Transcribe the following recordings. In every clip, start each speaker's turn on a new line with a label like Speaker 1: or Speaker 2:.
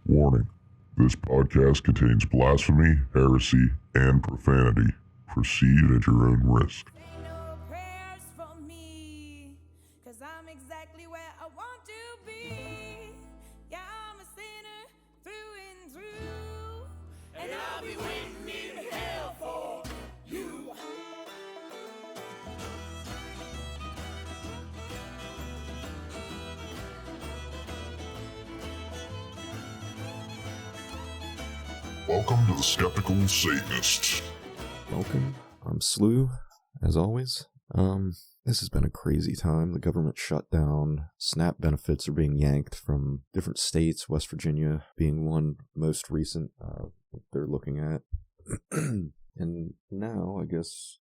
Speaker 1: Warning, this podcast contains blasphemy, heresy, and profanity. Proceed at your own risk.
Speaker 2: Say no prayers for me, 'cause I'm exactly where I want to be. Yeah, I'm a sinner through and through, and I'll be waiting in hell for you.
Speaker 1: Welcome to the Skeptical Satanist.
Speaker 3: Welcome. I'm Slew, as always. This has been a crazy time. The government shut down. SNAP benefits are being yanked from different states, West Virginia being one most recent they're looking at. And now, I guess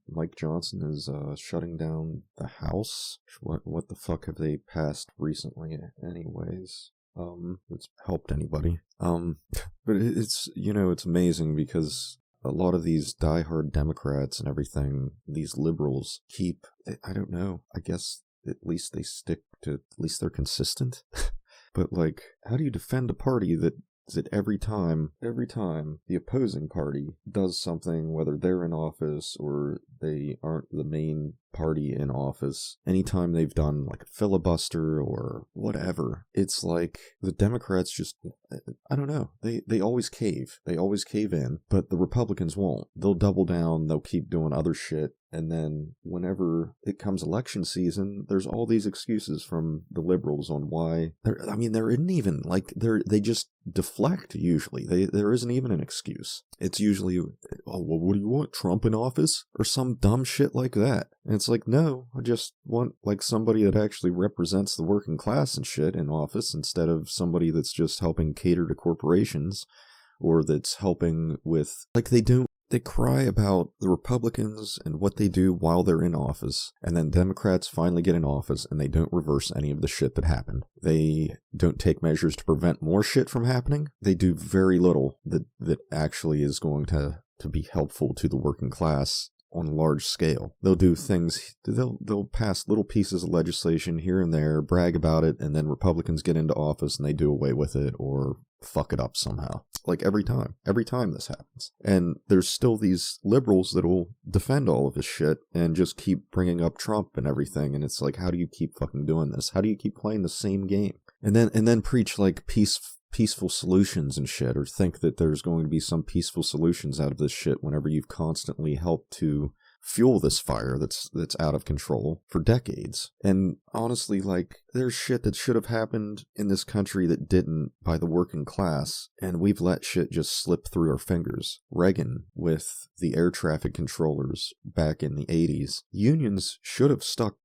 Speaker 3: Mike Johnson is shutting down the House. What the fuck have they passed recently anyways? It's helped anybody. But it's amazing because a lot of these diehard Democrats and everything, these liberals I don't know, I guess at least they're consistent. But like, how do you defend a party that every time the opposing party does something, whether they're in office or they aren't the main party in office, anytime they've done like a filibuster or whatever, it's like the Democrats just, I don't know, they always cave in, but the Republicans won't. They'll double down, they'll keep doing other shit. And then whenever it comes election season, there's all these excuses from the liberals on why there isn't even like they just deflect usually. There isn't even an excuse. It's usually, oh, well, what do you want? Trump in office? Or some dumb shit like that. And it's like, no, I just want like somebody that actually represents the working class and shit in office instead of somebody that's just helping cater to corporations or that's helping with, like, they cry about the Republicans and what they do while they're in office, and then Democrats finally get in office and they don't reverse any of the shit that happened. They don't take measures to prevent more shit from happening. They do very little that actually is going to be helpful to the working class on a large scale. They'll do things, they'll pass little pieces of legislation here and there, brag about it, and then Republicans get into office and they do away with it or fuck it up somehow. Like every time this happens. And there's still these liberals that will defend all of this shit and just keep bringing up Trump and everything. And it's like, how do you keep fucking doing this? How do you keep playing the same game? And then preach like peaceful solutions and shit, or think that there's going to be some peaceful solutions out of this shit whenever you've constantly helped to fuel this fire that's out of control for decades. And honestly, like, there's shit that should have happened in this country that didn't by the working class, and we've let shit just slip through our fingers. Reagan with the air traffic controllers back in the 80s. Unions should have stuck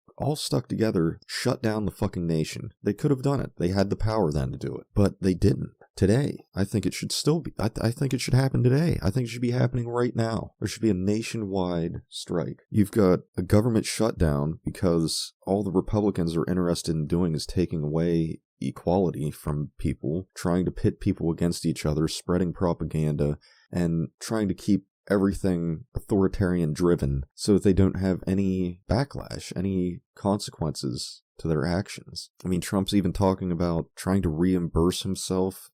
Speaker 3: together, shut down the fucking nation. They could have done it. They had the power then to do it, but they didn't. Today, I think it should still be. I think it should happen today. I think it should be happening right now. There should be a nationwide strike. You've got a government shutdown because all the Republicans are interested in doing is taking away equality from people, trying to pit people against each other, spreading propaganda, and trying to keep everything authoritarian driven so that they don't have any backlash, any consequences to their actions. I mean, Trump's even talking about trying to reimburse himself,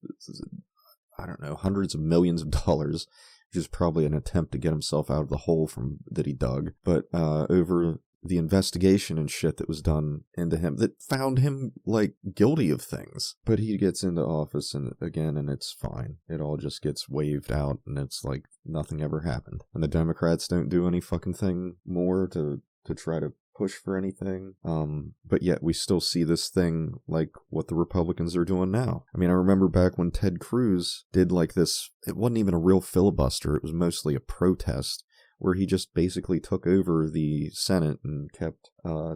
Speaker 3: I don't know, hundreds of millions of dollars, which is probably an attempt to get himself out of the hole that he dug, but over the investigation and shit that was done into him that found him like guilty of things. But he gets into office and it's fine. It all just gets waved out and it's like nothing ever happened. And the Democrats don't do any fucking thing more to try to push for anything. But yet we still see this thing like what the Republicans are doing now. I mean, I remember back when Ted Cruz did like this, it wasn't even a real filibuster, it was mostly a protest, where he just basically took over the Senate and kept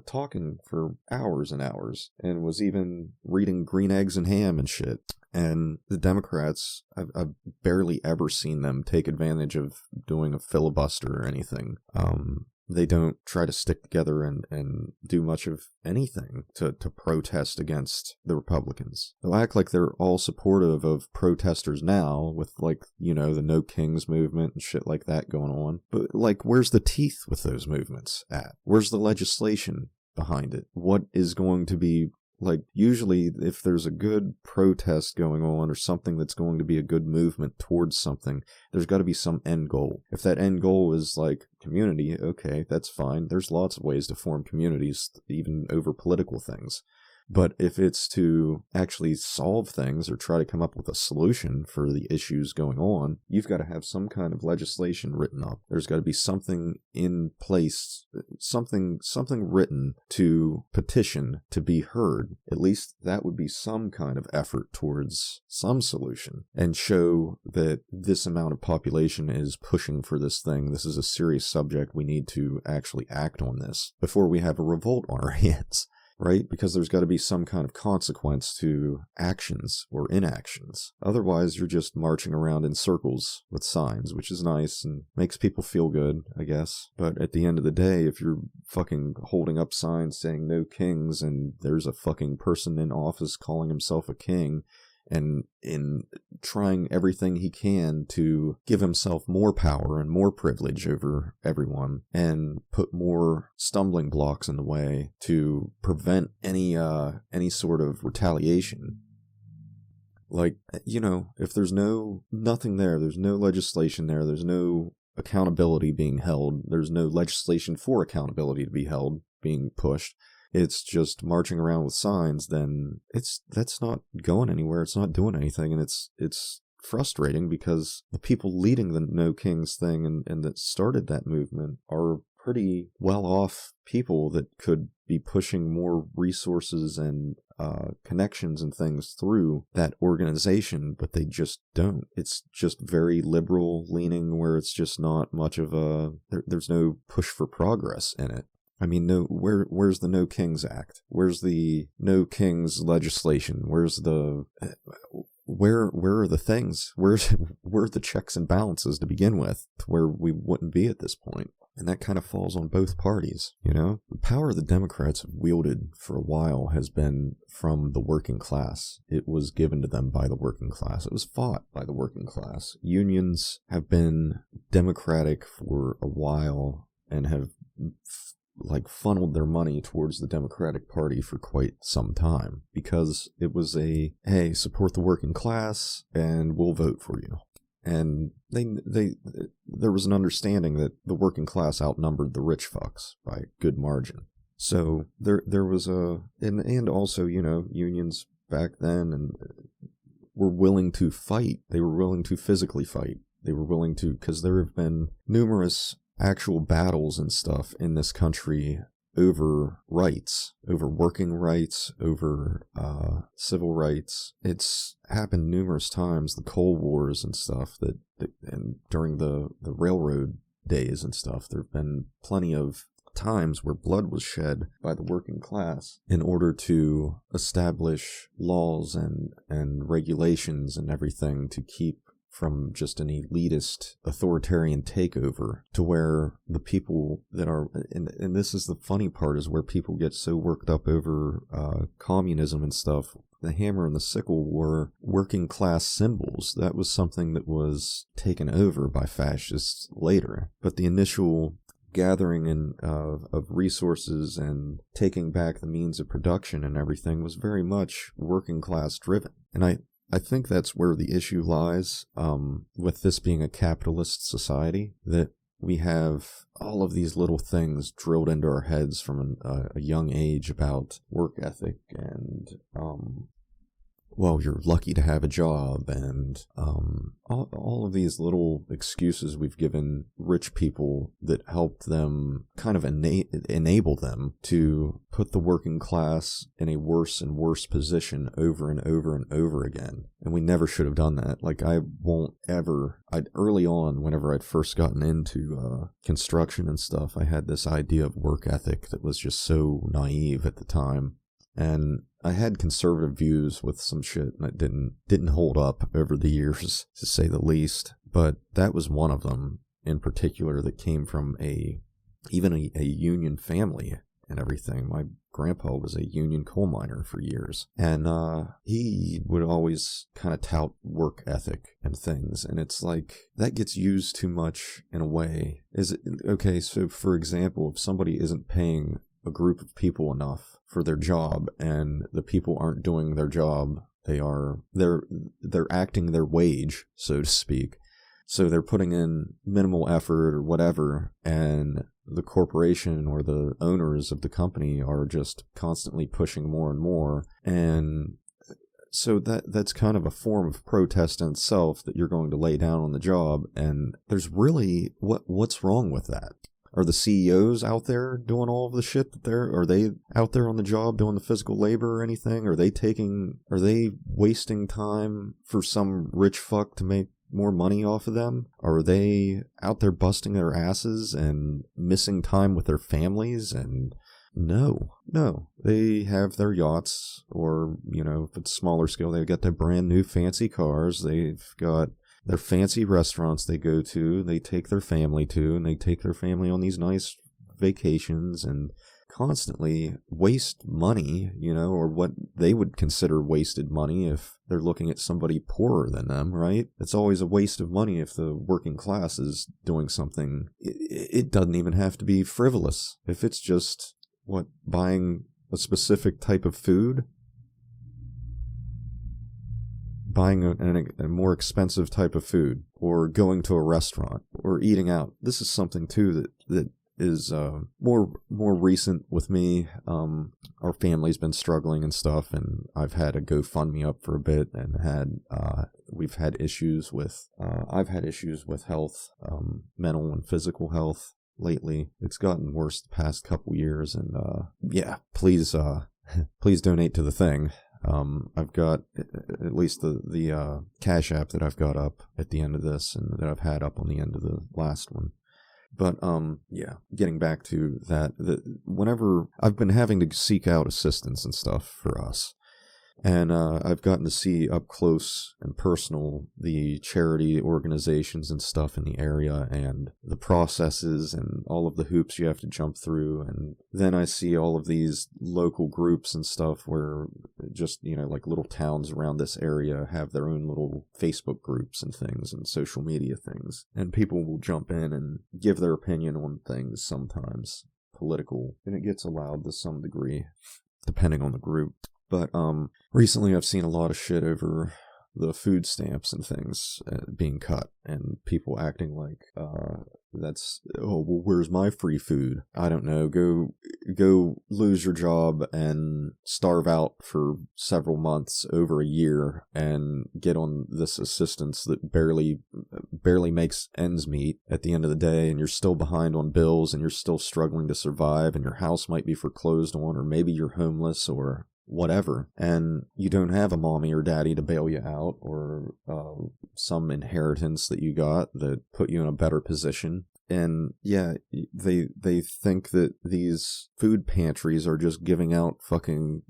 Speaker 3: talking for hours and hours, and was even reading Green Eggs and Ham and shit. And the Democrats, I've barely ever seen them take advantage of doing a filibuster or anything. They don't try to stick together and do much of anything to protest against the Republicans. They'll act like they're all supportive of protesters now with, like, the No Kings movement and shit like that going on. But, like, where's the teeth with those movements at? Where's the legislation behind it? What is going to be Like, usually, if there's a good protest going on or something that's going to be a good movement towards something, there's got to be some end goal. If that end goal is, like, community, okay, that's fine. There's lots of ways to form communities, even over political things. But if it's to actually solve things or try to come up with a solution for the issues going on, you've got to have some kind of legislation written up. There's got to be something in place, something written to petition to be heard. At least that would be some kind of effort towards some solution and show that this amount of population is pushing for this thing. This is a serious subject. We need to actually act on this before we have a revolt on our hands. Right? Because there's got to be some kind of consequence to actions or inactions. Otherwise, you're just marching around in circles with signs, which is nice and makes people feel good, I guess. But at the end of the day, if you're fucking holding up signs saying no kings and there's a fucking person in office calling himself a king and in trying everything he can to give himself more power and more privilege over everyone and put more stumbling blocks in the way to prevent any sort of retaliation. Like, you know, if there's nothing there, there's no legislation there, there's no accountability being held, there's no legislation for accountability to be held, being pushed, it's just marching around with signs, then that's not going anywhere. It's not doing anything, and it's frustrating because the people leading the No Kings thing and that started that movement are pretty well-off people that could be pushing more resources and connections and things through that organization, but they just don't. It's just very liberal leaning where it's just not much of there's no push for progress in it. I mean, where's the No Kings Act? Where's the No Kings legislation? Where's the where are the things? Where are the checks and balances to begin with, to where we wouldn't be at this point? And that kind of falls on both parties, you know? The power the Democrats have wielded for a while has been from the working class. It was given to them by the working class. It was fought by the working class. Unions have been democratic for a while and have funneled their money towards the Democratic Party for quite some time because it was hey, support the working class and we'll vote for you. And there was an understanding that the working class outnumbered the rich fucks by a good margin. So there was and also, you know, unions back then and were willing to fight. They were willing to physically fight. They were willing to, because there have been numerous actual battles and stuff in this country over rights, over working rights, over civil rights. It's happened numerous times, the coal wars and stuff, and during the railroad days and stuff, there have been plenty of times where blood was shed by the working class in order to establish laws and regulations and everything to keep from just an elitist authoritarian takeover, to where the people that are, and this is the funny part, is where people get so worked up over communism and stuff. The hammer and the sickle were working class symbols. That was something that was taken over by fascists later. But the initial gathering of resources and taking back the means of production and everything was very much working class driven. And I think that's where the issue lies, with this being a capitalist society, that we have all of these little things drilled into our heads from a young age about work ethic and, well, you're lucky to have a job, and all of these little excuses we've given rich people that helped them kind of enable them to put the working class in a worse and worse position over and over and over again. And we never should have done that. Like, early on, whenever I'd first gotten into construction and stuff, I had this idea of work ethic that was just so naive at the time. And I had conservative views with some shit that didn't hold up over the years, to say the least. But that was one of them in particular that came from even a union family and everything. My grandpa was a union coal miner for years, and he would always kind of tout work ethic and things. And it's like, that gets used too much in a way. Is it okay? So, for example, if somebody isn't paying a group of people enough for their job, and the people aren't doing their job. They're acting their wage, so to speak. So they're putting in minimal effort or whatever, and the corporation or the owners of the company are just constantly pushing more and more. And so that's kind of a form of protest in itself, that you're going to lay down on the job. And there's really, what's wrong with that? Are the CEOs out there doing all of the shit are they out there on the job doing the physical labor or anything? Are they wasting time for some rich fuck to make more money off of them? Are they out there busting their asses and missing time with their families? And no, they have their yachts, or, if it's smaller scale, they've got their brand new fancy cars. They've got their fancy restaurants they go to, they take their family to, and they take their family on these nice vacations and constantly waste money, or what they would consider wasted money if they're looking at somebody poorer than them, right? It's always a waste of money if the working class is doing something. It doesn't even have to be frivolous. If it's just, buying a specific type of food, buying a more expensive type of food, or going to a restaurant, or eating out. This is something too that is more recent with me. Our family's been struggling and stuff, and I've had a GoFundMe up for a bit, and we've had issues with I've had issues with health, mental and physical health lately. It's gotten worse the past couple years, and please donate to the thing. I've got at least the Cash App that I've got up at the end of this, and that I've had up on the end of the last one. But, getting back to that, whenever I've been having to seek out assistance and stuff for us, and I've gotten to see up close and personal the charity organizations and stuff in the area, and the processes and all of the hoops you have to jump through. And then I see all of these local groups and stuff where just, like little towns around this area have their own little Facebook groups and things and social media things. And people will jump in and give their opinion on things, sometimes political, and it gets allowed to some degree, depending on the group. But recently I've seen a lot of shit over the food stamps and things being cut, and people acting like where's my free food? I don't know, go lose your job and starve out for several months, over a year, and get on this assistance that barely makes ends meet at the end of the day, and you're still behind on bills, and you're still struggling to survive, and your house might be foreclosed on, or maybe you're homeless, or whatever, and you don't have a mommy or daddy to bail you out, or some inheritance that you got that put you in a better position. And they think that these food pantries are just giving out fucking,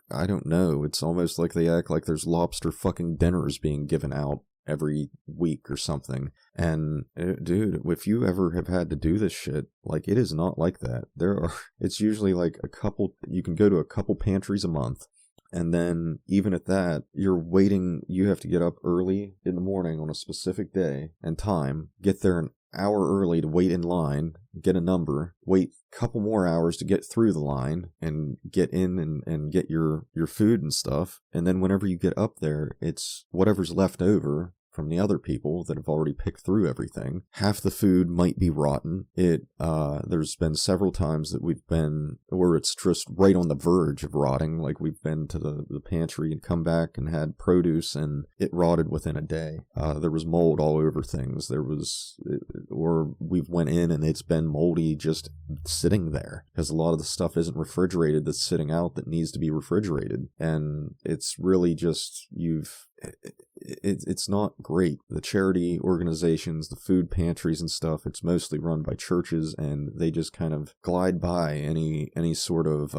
Speaker 3: I don't know, it's almost like they act like there's lobster fucking dinners being given out every week or something. And dude, if you ever have had to do this shit, like, it is not like that. It's usually like you can go to a couple pantries a month, and then even at that, you have to get up early in the morning on a specific day and time, get there an hour early to wait in line, get a number, wait a couple more hours to get through the line and get in and get your food and stuff. And then whenever you get up there, it's whatever's left over from the other people that have already picked through everything. Half the food might be rotten. There's been several times that we've been where it's just right on the verge of rotting. Like, we've been to the pantry and come back and had produce, and it rotted within a day. There was mold all over things. Or we've went in and it's been moldy just sitting there, because a lot of the stuff isn't refrigerated that's sitting out that needs to be refrigerated. And it's really just, it's not great. The charity organizations, the food pantries and stuff, it's mostly run by churches, and they just kind of glide by any sort of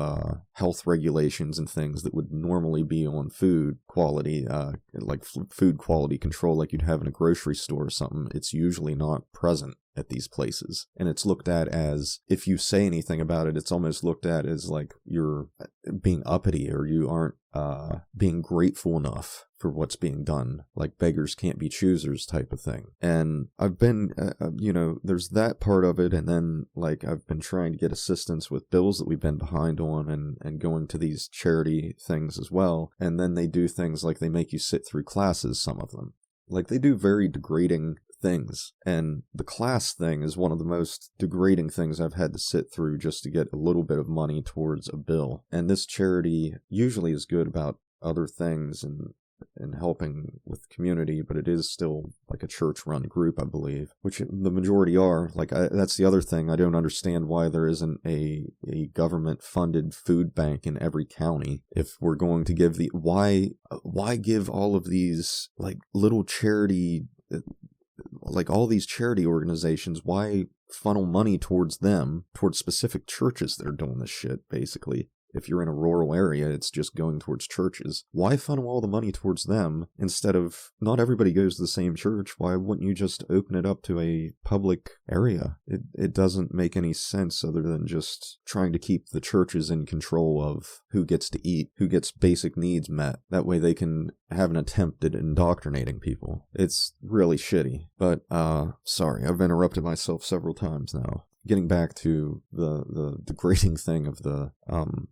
Speaker 3: health regulations and things that would normally be on food quality, like food quality control, like you'd have in a grocery store or something. It's usually not present. at these places. And it's looked at as, if you say anything about it, it's almost looked at as like you're being uppity or you aren't being grateful enough for what's being done, like beggars can't be choosers type of thing. And I've been, there's that part of it, and then like I've been trying to get assistance with bills that we've been behind on and going to these charity things as well. And then they do things like they make you sit through classes, some of them. Like they do very degrading things, and the class thing is one of the most degrading things I've had to sit through just to get a little bit of money towards a bill. And this charity usually is good about other things and helping with the community, but it is still like a church-run group, I believe, which the majority are. Like, that's the other thing. I don't understand why there isn't a government-funded food bank in every county. If we're going to give why give all of these, like, little charity, like, all these charity organizations, why funnel money towards them, towards specific churches that are doing this shit, basically? If you're in a rural area, it's just going towards churches. Why funnel all the money towards them instead of, not everybody goes to the same church? Why wouldn't you just open it up to a public area? It doesn't make any sense other than just trying to keep the churches in control of who gets to eat, who gets basic needs met. That way they can have an attempt at indoctrinating people. It's really shitty. But, sorry, I've interrupted myself several times now. Getting back to the degrading thing of the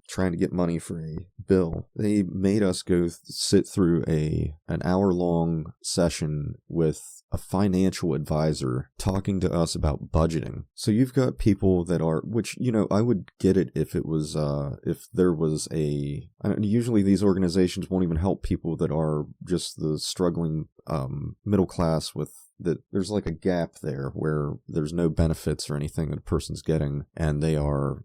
Speaker 3: trying to get money for a bill, they made us go sit through an hour-long session with a financial advisor talking to us about budgeting. So you've got people that are, which, I would get it if it was, if there was usually these organizations won't even help people that are just the struggling middle class with, that there's like a gap there where there's no benefits or anything that a person's getting, and they are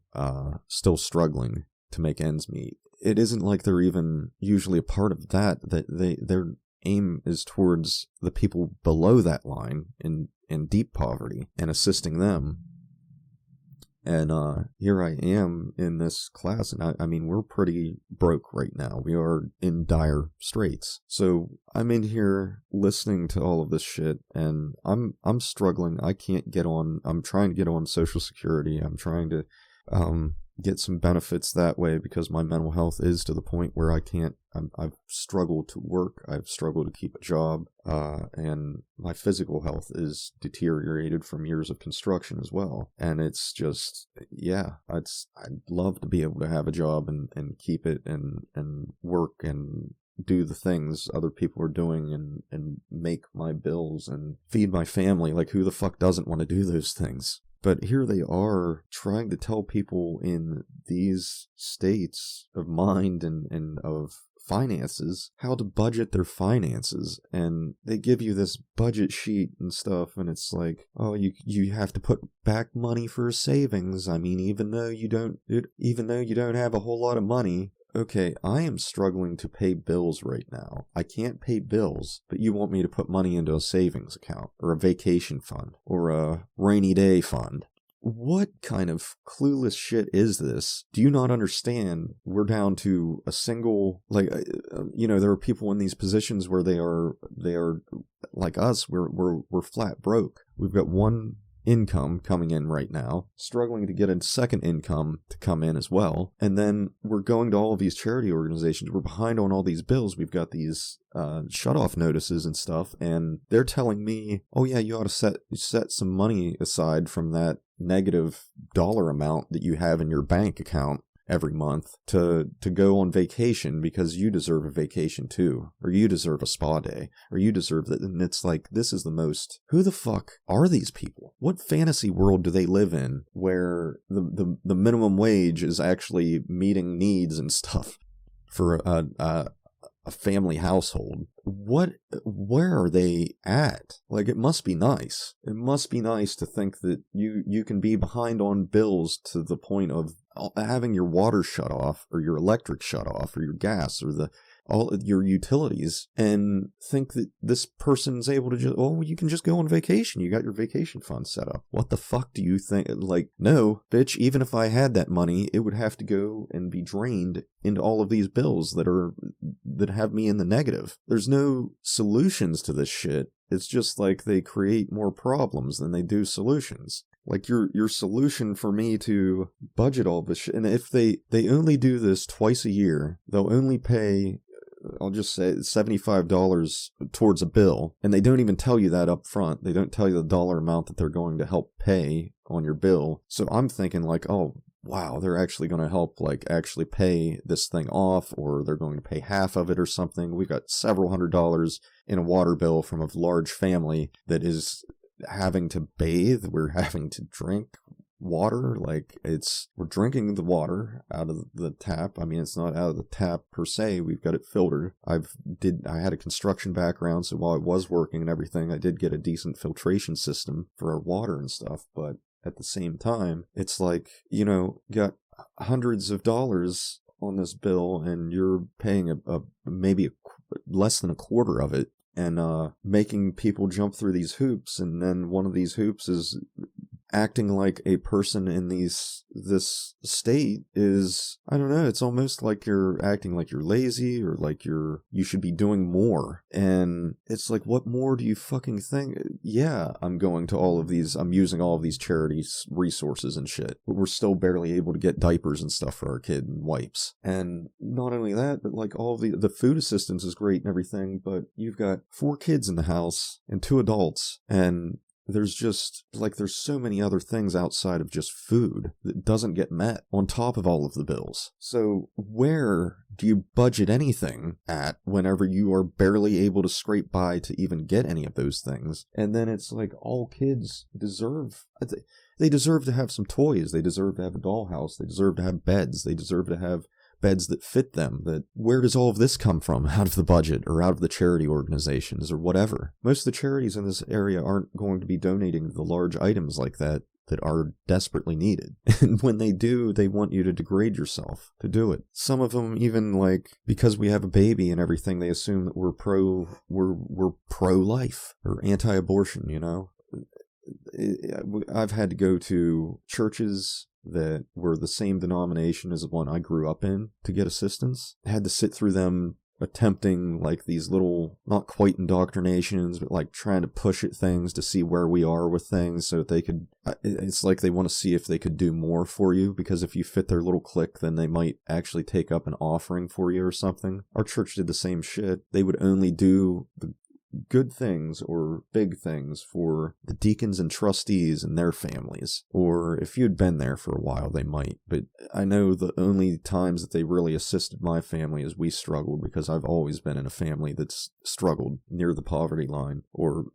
Speaker 3: still struggling to make ends meet. It isn't like they're even usually a part of that their aim is towards the people below that line in deep poverty and assisting them. And here I am in this class, and I mean, we're pretty broke right now. We are in dire straits. So I'm in here listening to all of this shit, and I'm struggling. I can't get on. I'm trying to get on Social Security. I'm trying to get some benefits that way because my mental health is to the point where I can't. I've struggled to work. I've struggled to keep a job, and my physical health is deteriorated from years of construction as well. And it's just, yeah, I'd love to be able to have a job and keep it and work and do the things other people are doing and make my bills and feed my family. Like, who the fuck doesn't want to do those things? But here they are trying to tell people in these states of mind and of finances how to budget their finances, and they give you this budget sheet and stuff, and it's like, oh, you have to put back money for savings. I mean, even though you don't have a whole lot of money. Okay, I am struggling to pay bills right now. I can't pay bills, but you want me to put money into a savings account or a vacation fund or a rainy day fund. What kind of clueless shit is this? Do you not understand? We're down to a single, like, there are people in these positions where they are like us. We're flat broke. We've got one income coming in right now, struggling to get a second income to come in as well. And then we're going to all of these charity organizations. We're behind on all these bills. We've got these shut-off notices and stuff, and they're telling me, oh yeah, you ought to set some money aside from that negative dollar amount that you have in your bank account every month to go on vacation because you deserve a vacation too, or you deserve a spa day, or you deserve that. And it's like, this is the most, who the fuck are these people? What fantasy world do they live in where the minimum wage is actually meeting needs and stuff for a family household? Where are they at? Like, it must be nice. It must be nice to think that you can be behind on bills to the point of having your water shut off, or your electric shut off, or your gas, or all your utilities, and think that this person's able to just, oh, you can just go on vacation. You got your vacation fund set up. What the fuck do you think? Like, no, bitch, even if I had that money, it would have to go and be drained into all of these bills that have me in the negative. There's no solutions to this shit. It's just like they create more problems than they do solutions. Like your solution for me to budget all this shit, and if they only do this twice a year, they'll only pay, I'll just say $75 towards a bill, and they don't even tell you that up front. They don't tell you the dollar amount that they're going to help pay on your bill. So I'm thinking like, oh, wow, they're actually going to help like actually pay this thing off, or they're going to pay half of it or something. We got several $100s in a water bill from a large family that is having to bathe. We're having to drink water. Like, we're drinking the water out of the tap. I mean, it's not out of the tap per se. We've got it filtered. I had a construction background, so while it was working and everything, I did get a decent filtration system for our water and stuff. But at the same time, it's like, got hundreds of dollars on this bill, and you're paying maybe less than a quarter of it, and making people jump through these hoops. And then one of these hoops is acting like a person in this state is, I don't know, it's almost like you're acting like you're lazy, or like you should be doing more. And it's like, what more do you fucking think? Yeah, I'm using all of these charities resources and shit, but we're still barely able to get diapers and stuff for our kid, and wipes. And not only that, but like all of the food assistance is great and everything, but you've got 4 kids in the house and 2 adults, and there's so many other things outside of just food that doesn't get met on top of all of the bills. So where do you budget anything at whenever you are barely able to scrape by to even get any of those things? And then it's like, all kids they deserve to have some toys. They deserve to have a dollhouse. They deserve to have beds. They deserve to have beds that fit them. Where does all of this come from? Out of the budget, or out of the charity organizations, or whatever? Most of the charities in this area aren't going to be donating the large items like that are desperately needed. And when they do, they want you to degrade yourself to do it. Some of them even, like, because we have a baby and everything, they assume that we're pro-life or anti-abortion, I've had to go to churches that were the same denomination as the one I grew up in to get assistance. I had to sit through them attempting like these little, not quite indoctrinations, but like trying to push at things to see where we are with things, so that they could, it's like they want to see if they could do more for you, because if you fit their little clique, then they might actually take up an offering for you or something. Our church did the same shit. They would only do the good things or big things for the deacons and trustees and their families. Or if you'd been there for a while, they might. But I know the only times that they really assisted my family is we struggled, because I've always been in a family that's struggled near the poverty line, or,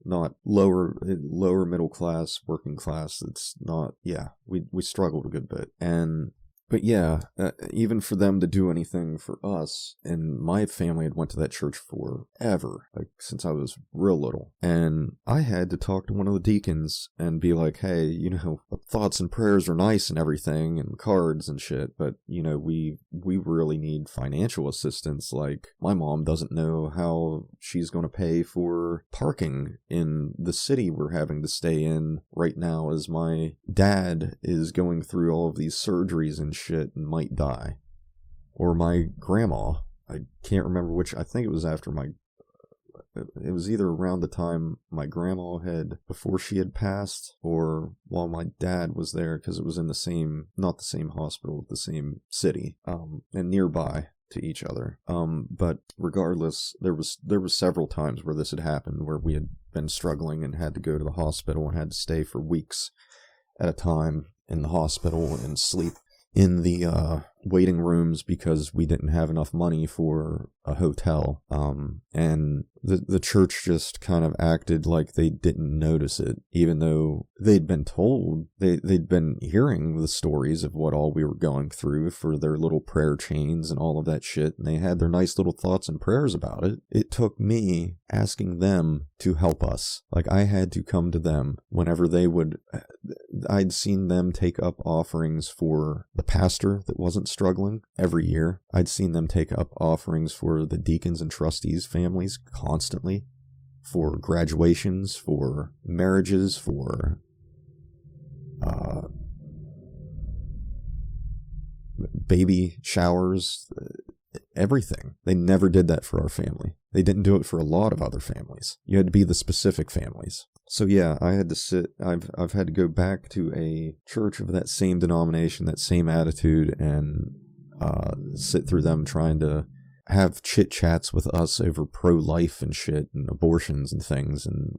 Speaker 3: not lower middle class, working class. It's not, yeah, we struggled a good bit. But yeah, even for them to do anything for us, and my family had went to that church forever, like since I was real little, and I had to talk to one of the deacons and be like, hey, thoughts and prayers are nice and everything, and cards and shit, but, we really need financial assistance. Like, my mom doesn't know how she's going to pay for parking in the city we're having to stay in right now, as my dad is going through all of these surgeries and shit and might die. Or my grandma, I can't remember which, I think it was it was either around the time my grandma before she had passed, or while my dad was there, because it was in not the same hospital, but the same city, and nearby to each other. But regardless, there was several times where this had happened, where we had been struggling and had to go to the hospital and had to stay for weeks at a time in the hospital and sleep in the waiting rooms because we didn't have enough money for a hotel. And the church just kind of acted like they didn't notice it, even though they'd been told, they'd been hearing the stories of what all we were going through for their little prayer chains and all of that shit, and they had their nice little thoughts and prayers about it. It took me asking them to help us. Like, I had to come to them whenever I'd seen them take up offerings for the pastor that wasn't struggling every year. I'd seen them take up offerings for the deacons and trustees families constantly, for graduations, for marriages, for baby showers, everything. They never did that for our family. They didn't do it for a lot of other families. You had to be the specific families. So yeah, I had to sit, I've had to go back to a church of that same denomination, that same attitude, and sit through them trying to have chit chats with us over pro-life and shit and abortions and things. And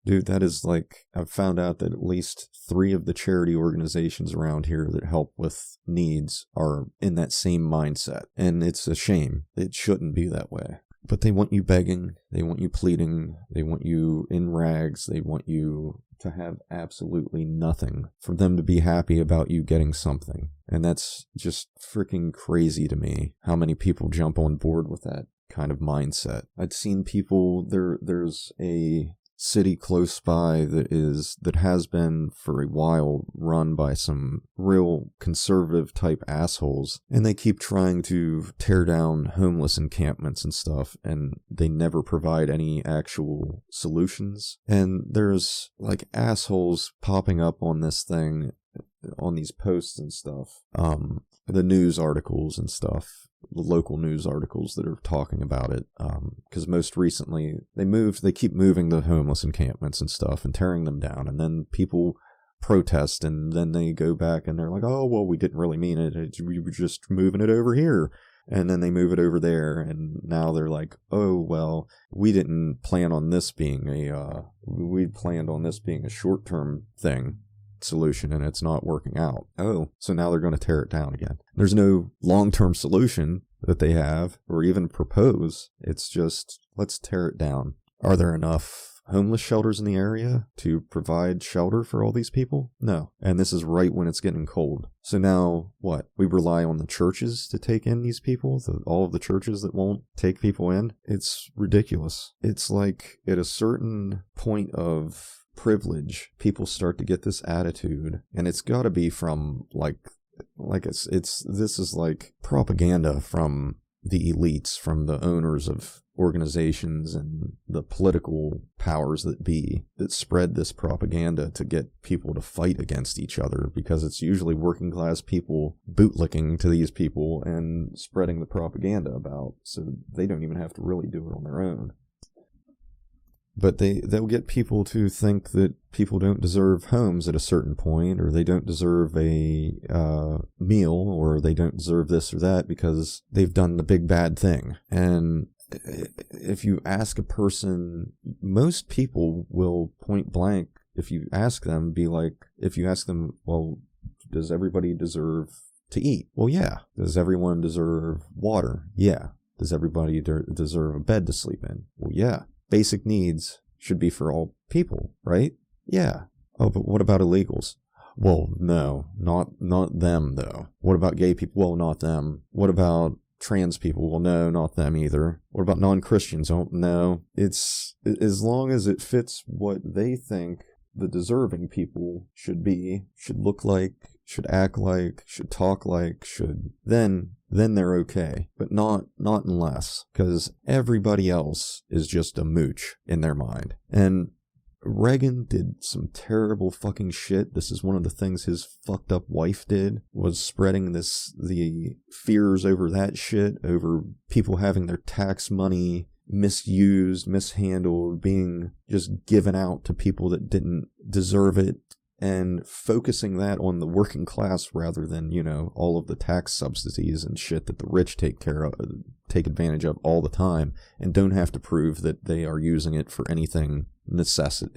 Speaker 3: dude, that is like, I've found out that at least 3 of the charity organizations around here that help with needs are in that same mindset. And it's a shame. It shouldn't be that way. But they want you begging, they want you pleading, they want you in rags, they want you to have absolutely nothing for them to be happy about you getting something. And that's just freaking crazy to me, how many people jump on board with that kind of mindset. I'd seen people, there's a city close by that has been for a while run by some real conservative type assholes, and they keep trying to tear down homeless encampments and stuff, and they never provide any actual solutions. And there's like assholes popping up on this thing, on these posts and stuff, the news articles and stuff, the local news articles that are talking about it, because most recently they keep moving the homeless encampments and stuff and tearing them down, and then people protest, and then they go back and they're like, oh well, we didn't really mean it, we were just moving it over here, and then they move it over there, and now they're like, oh well, we didn't plan on this being we planned on this being a short-term thing solution, and it's not working out. Oh, so now they're going to tear it down again. There's no long-term solution that they have or even propose. It's just, let's tear it down. Are there enough homeless shelters in the area to provide shelter for all these people? No. And this is right when it's getting cold. So now what? We rely on the churches to take in these people? All of the churches that won't take people in? It's ridiculous. It's like at a certain point of privilege, people start to get this attitude, and it's got to be from like this is like propaganda from the elites, from the owners of organizations and the political powers that be, that spread this propaganda to get people to fight against each other, because it's usually working class people bootlicking to these people and spreading the propaganda about, so they don't even have to really do it on their own. But they'll get people to think that people don't deserve homes at a certain point, or they don't deserve a meal, or they don't deserve this or that because they've done the big bad thing. And if you ask a person, most people will point blank, if you ask them, well, does everybody deserve to eat? Well, yeah. Does everyone deserve water? Yeah. Does everybody deserve a bed to sleep in? Well, yeah. Basic needs should be for all people, right? Yeah. Oh, but what about illegals? Well, no, not them though. What about gay people? Well, not them. What about trans people? Well, no, not them either. What about non-Christians? Oh, no. It's as long as it fits what they think the deserving people should be, should look like, should act like, should talk like, then they're okay. But not unless, because everybody else is just a mooch in their mind. And Reagan did some terrible fucking shit. This is one of the things his fucked up wife did, was spreading the fears over that shit, over people having their tax money misused, mishandled, being just given out to people that didn't deserve it, and focusing that on the working class rather than, all of the tax subsidies and shit that the rich take advantage of all the time, and don't have to prove that they are using it for anything necessary.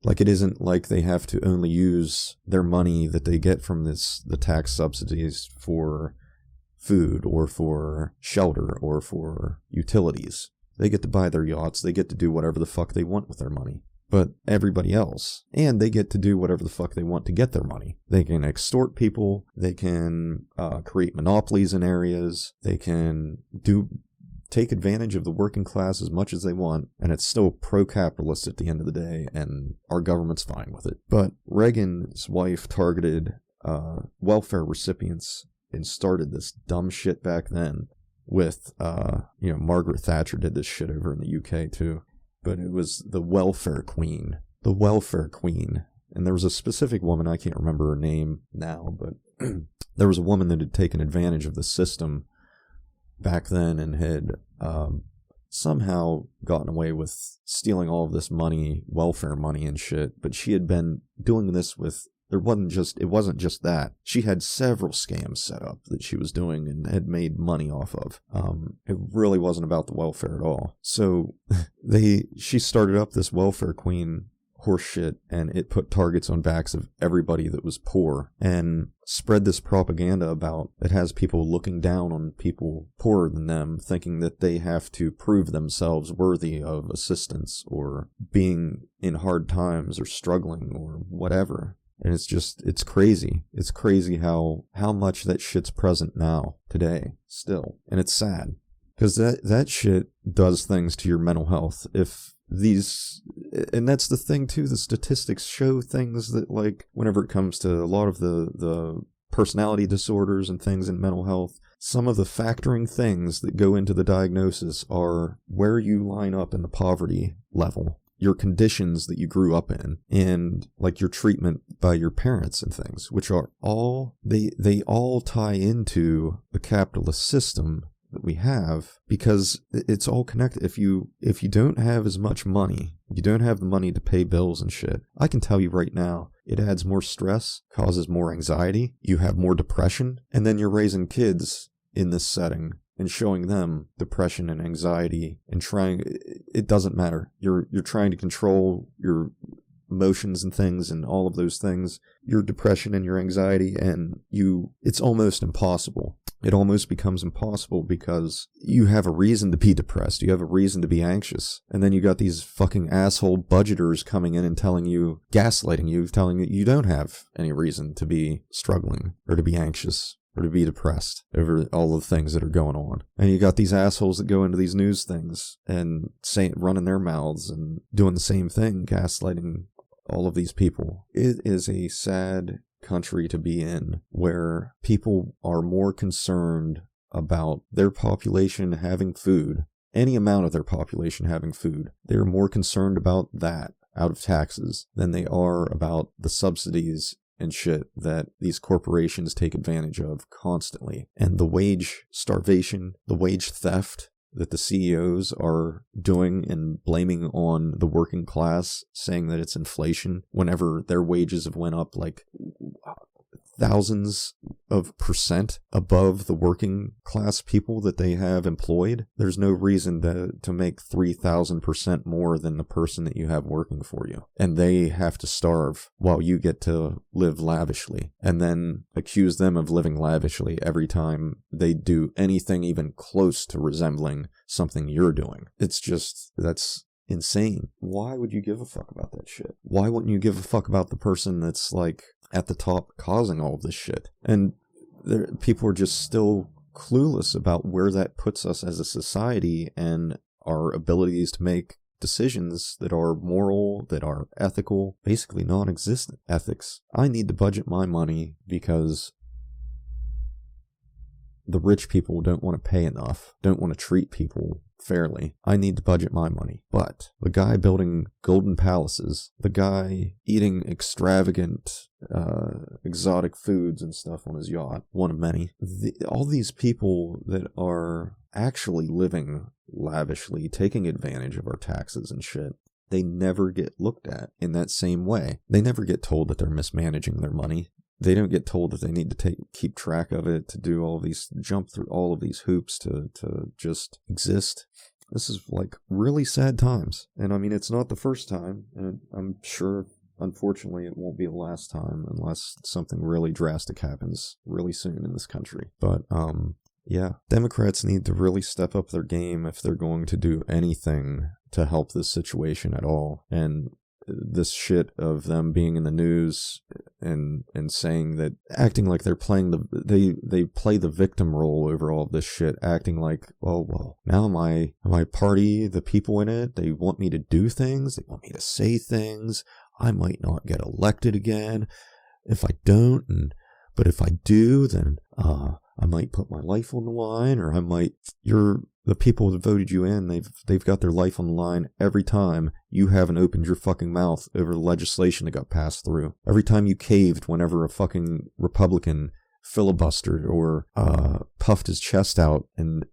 Speaker 3: Like, it isn't like they have to only use their money that they get from the tax subsidies for food or for shelter or for utilities. They get to buy their yachts, they get to do whatever the fuck they want with their money. But everybody else, and they get to do whatever the fuck they want to get their money. They can extort people, they can create monopolies in areas, they can take advantage of the working class as much as they want, and it's still pro-capitalist at the end of the day, and our government's fine with it. But Reagan's wife targeted welfare recipients and started this dumb shit back then with, Margaret Thatcher did this shit over in the UK too. But it was the welfare queen. The welfare queen. And there was a specific woman, I can't remember her name now, but there was a woman that had taken advantage of the system back then and had somehow gotten away with stealing all of this money, welfare money and shit, but she had been doing this with, it wasn't just that. She had several scams set up that she was doing and had made money off of. It really wasn't about the welfare at all. So she started up this welfare queen horse shit, and it put targets on backs of everybody that was poor and spread this propaganda about it has people looking down on people poorer than them, thinking that they have to prove themselves worthy of assistance or being in hard times or struggling or whatever. And it's crazy. It's crazy how much that shit's present now, today, still. And it's sad. Because that shit does things to your mental health. And that's the thing too, the statistics show things that, like, whenever it comes to a lot of the personality disorders and things in mental health, some of the factoring things that go into the diagnosis are where you line up in the poverty level, your conditions that you grew up in, and like your treatment by your parents and things, which are all, they all tie into the capitalist system that we have, because it's all connected. If you don't have as much money, you don't have the money to pay bills and shit, I can tell you right now, it adds more stress, causes more anxiety, you have more depression, and then you're raising kids in this setting and showing them depression and anxiety and it doesn't matter. You're trying to control your emotions and things and all of those things, your depression and your anxiety, and it's almost impossible. It almost becomes impossible because you have a reason to be depressed, you have a reason to be anxious, and then you got these fucking asshole budgeters coming in and gaslighting you, telling you you don't have any reason to be struggling or to be anxious or to be depressed over all the things that are going on. And you got these assholes that go into these news things and running their mouths and doing the same thing, gaslighting all of these people. It is a sad country to be in, where people are more concerned about their population having food, any amount of their population having food. They're more concerned about that out of taxes than they are about the subsidies and shit that these corporations take advantage of constantly. And the wage starvation, the wage theft that the CEOs are doing and blaming on the working class, saying that it's inflation, whenever their wages have went up like thousands of % above the working class people that they have employed. There's no reason to make 3,000% more than the person that you have working for you. And they have to starve while you get to live lavishly, and then accuse them of living lavishly every time they do anything even close to resembling something you're doing. That's insane. Why would you give a fuck about that shit? Why wouldn't you give a fuck about the person that's like at the top causing all of this shit? And people are just still clueless about where that puts us as a society and our abilities to make decisions that are moral, that are ethical, basically non-existent ethics. I need to budget my money because the rich people don't want to pay enough, don't want to treat people fairly. I need to budget my money. But the guy building golden palaces, the guy eating extravagant, exotic foods and stuff on his yacht, one of many, all these people that are actually living lavishly, taking advantage of our taxes and shit, they never get looked at in that same way. They never get told that they're mismanaging their money. They don't get told that they need to keep track of it, to do all these, jump through all of these hoops to just exist. This is like really sad times. And I mean, it's not the first time, and I'm sure, unfortunately, it won't be the last time unless something really drastic happens really soon in this country. But, yeah, Democrats need to really step up their game if they're going to do anything to help this situation at all. And this shit of them being in the news and saying that, acting like they're playing they play the victim role over all of this shit, acting like, oh, well, now my party, the people in it, they want me to do things, they want me to say things, I might not get elected again if I don't, but if I do, then I might put my life on the line, or the people that voted you in, they've got their life on the line every time you haven't opened your fucking mouth over the legislation that got passed through. Every time you caved whenever a fucking Republican filibustered or puffed his chest out, and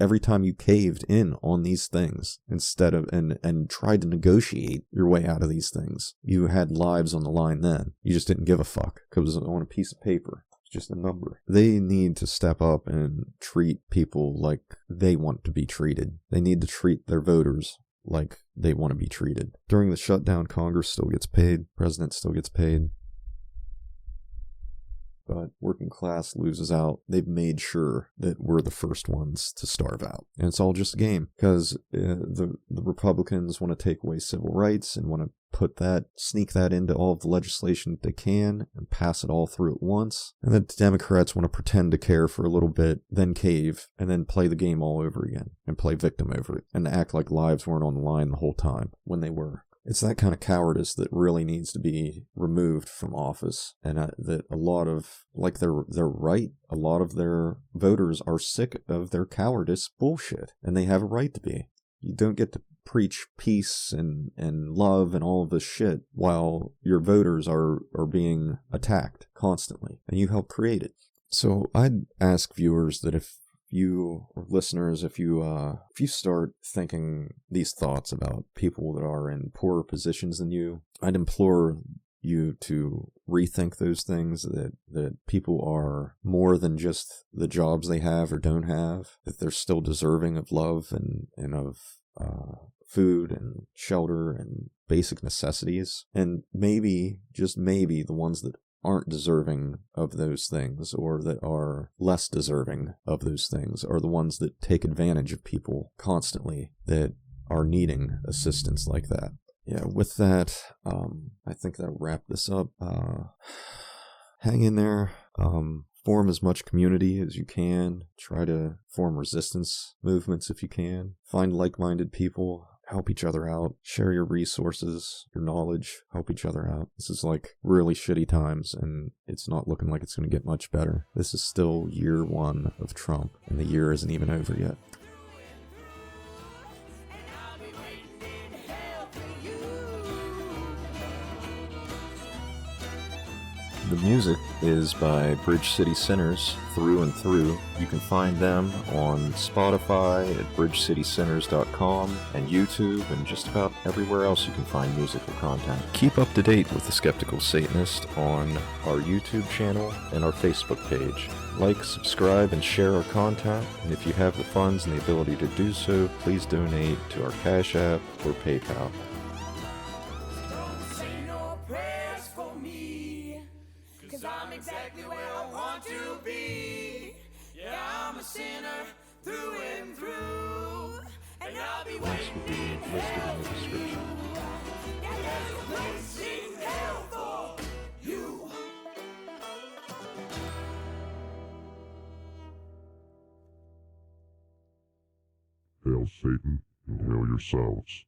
Speaker 3: every time you caved in on these things instead of and tried to negotiate your way out of these things, you had lives on the line then. You just didn't give a fuck because it was on a piece of paper. Just a number. They need to step up and treat people like they want to be treated. They need to treat their voters like they want to be treated. During the shutdown, Congress still gets paid. President still gets paid. But working class loses out. They've made sure that we're the first ones to starve out. And it's all just a game because the Republicans want to take away civil rights and want to sneak that into all of the legislation that they can and pass it all through at once. And the Democrats want to pretend to care for a little bit, then cave, and then play the game all over again and play victim over it and act like lives weren't on the line the whole time when they were. It's that kind of cowardice that really needs to be removed from office, and that a lot of, like, they're right, a lot of their voters are sick of their cowardice bullshit, and they have a right to be. You don't get to preach peace and love and all of this shit while your voters are being attacked constantly, and you help create it. So I'd ask viewers that if you, or listeners, if you start thinking these thoughts about people that are in poorer positions than you, I'd implore you to rethink those things, that people are more than just the jobs they have or don't have, that they're still deserving of love and of food and shelter and basic necessities. And maybe, just maybe, the ones that aren't deserving of those things, or that are less deserving of those things, are the ones that take advantage of people constantly that are needing assistance like that. Yeah, with that, I think that'll wrap this up. Hang in there. Form as much community as you can. Try to form resistance movements if you can. Find like-minded people. Help each other out. Share your resources, your knowledge. Help each other out. This is like really shitty times, and it's not looking like it's going to get much better. This is still year 1 of Trump, and the year isn't even over yet. The music is by Bridge City Sinners, Through and Through. You can find them on Spotify at bridgecitysinners.com and YouTube and just about everywhere else you can find musical content. Keep up to date with The Skeptical Satanist on our YouTube channel and our Facebook page. Like, subscribe, and share our content. And if you have the funds and the ability to do so, please donate to our Cash App or PayPal.
Speaker 2: Don't say no prayers for me, 'cause I'm exactly where I want to be. Yeah, I'm a sinner through and through, and I'll be waiting in hell for you. Yeah, there's a place in hell for you.
Speaker 1: Hail Satan, and hail yourselves.